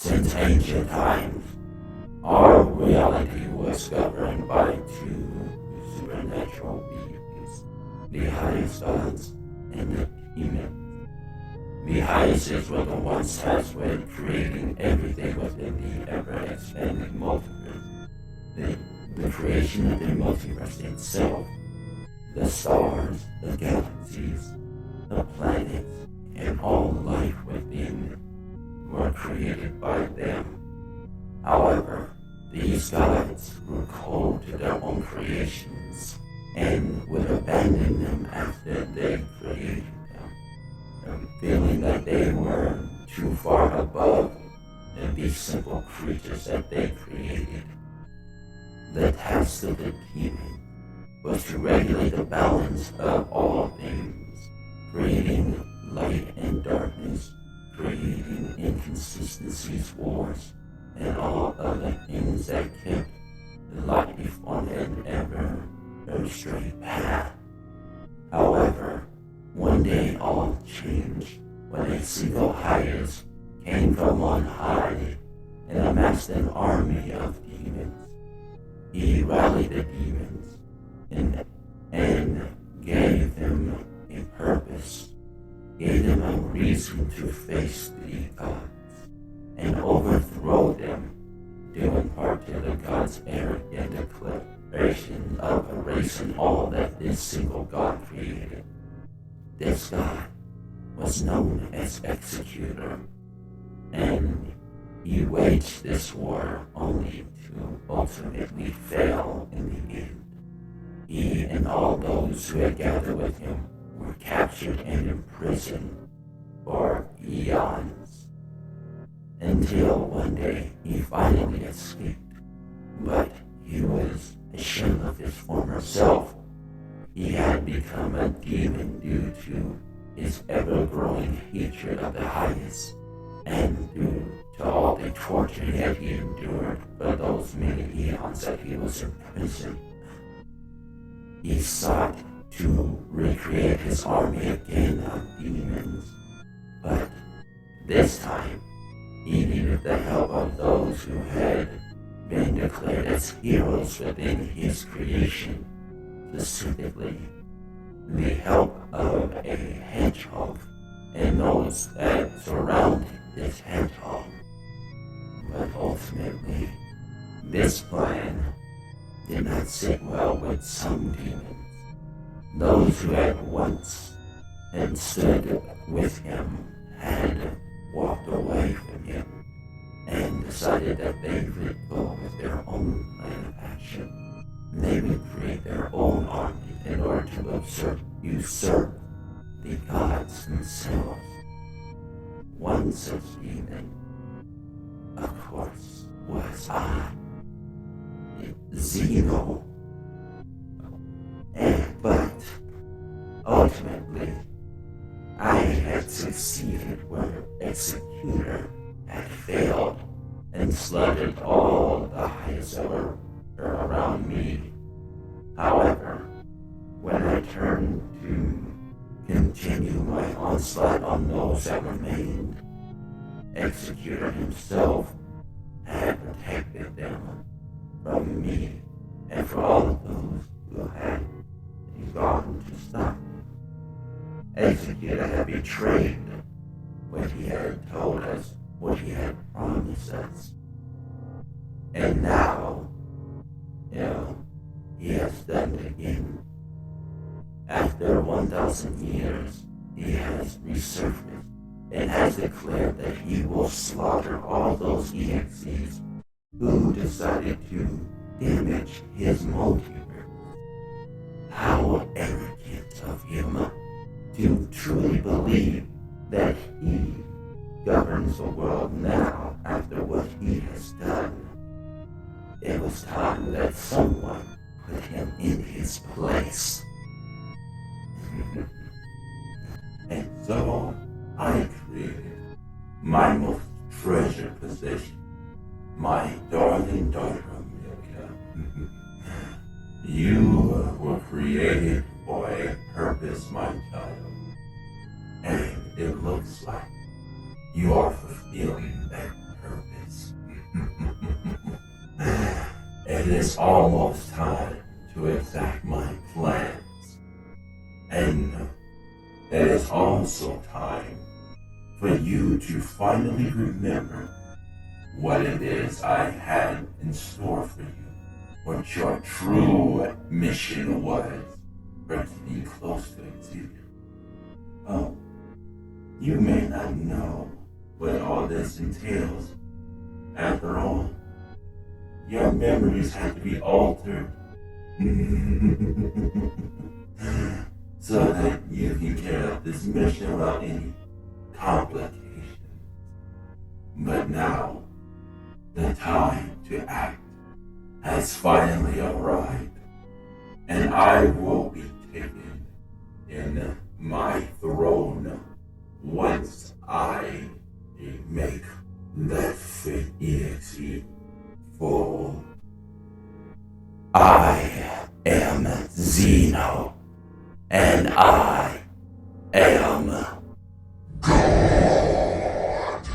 Since ancient times, our reality was governed by two supernatural beings, the highest gods and the demons. The highest were the ones tasked with creating everything within the ever-expanding multiverse. The creation of the multiverse itself, the stars, the galaxies, the planets, and all life within were created by them. However, these gods grew cold to their own creations and would abandon them after they created them, feeling that they were too far above these simple creatures that they created. The task of the demon was to regulate the balance of all things, creating light and darkness, creating inconsistencies, wars, and all other things that kept life on an ever straight path. However, one day all changed when a single highest came from on high and amassed an army of demons. He rallied the demons and gave them a purpose, gave them a reason to face the gods and overthrow them, due in part to the gods' arrogant declaration of erasing all that this single god created. This god was known as Exetior, and he waged this war only to ultimately fail in the end. He and all those who had gathered with him were captured and imprisoned for eons, until one day he finally escaped. But he was ashamed of his former self. He had become a demon due to his ever-growing hatred of the highest, and due to all the torture that he endured for those many eons that he was in prison. He sought to recreate his army again of demons, but this time he needed the help of those who had been declared as heroes within his creation, specifically the help of a hedgehog and those that surrounded this hedgehog. But ultimately, this plan did not sit well with some demons. Those who had once had stood with him had walked away from him and decided that they would go with their own plan of action. They would create their own army in order to usurp the gods themselves. One such demon, of course, was Xeno. But ultimately, I had succeeded where Exetior had failed and slaughtered all the highest ever around me. However, when I turned to continue my onslaught on those that remained, Exetior himself had protected them from me and for all of those who had gone to stop him. Exetior had betrayed what he had told us, what he had promised us. And now, he has done it again. After 1,000 years, he has resurfaced and has declared that he will slaughter all those EXEs who decided to damage his multiverse. How arrogant of him to truly believe that he governs the world now after what he has done. It was time that someone put him in his place. And so I created my most treasured possession, my darling daughter Amilea. You were created for a purpose, my child, and it looks like you are fulfilling that purpose. It is almost time to exact my plans. And it is also time for you to finally remember what it is I had in store for you. What your true mission was for getting close to Exetior. Oh, you may not know what all this entails. After all, your memories have to be altered so that you can carry out this mission without any complications. But now, the time to act has finally arrived, and I will be taken in my throne once I make that fake EXE full. I am Xeno, and I am God.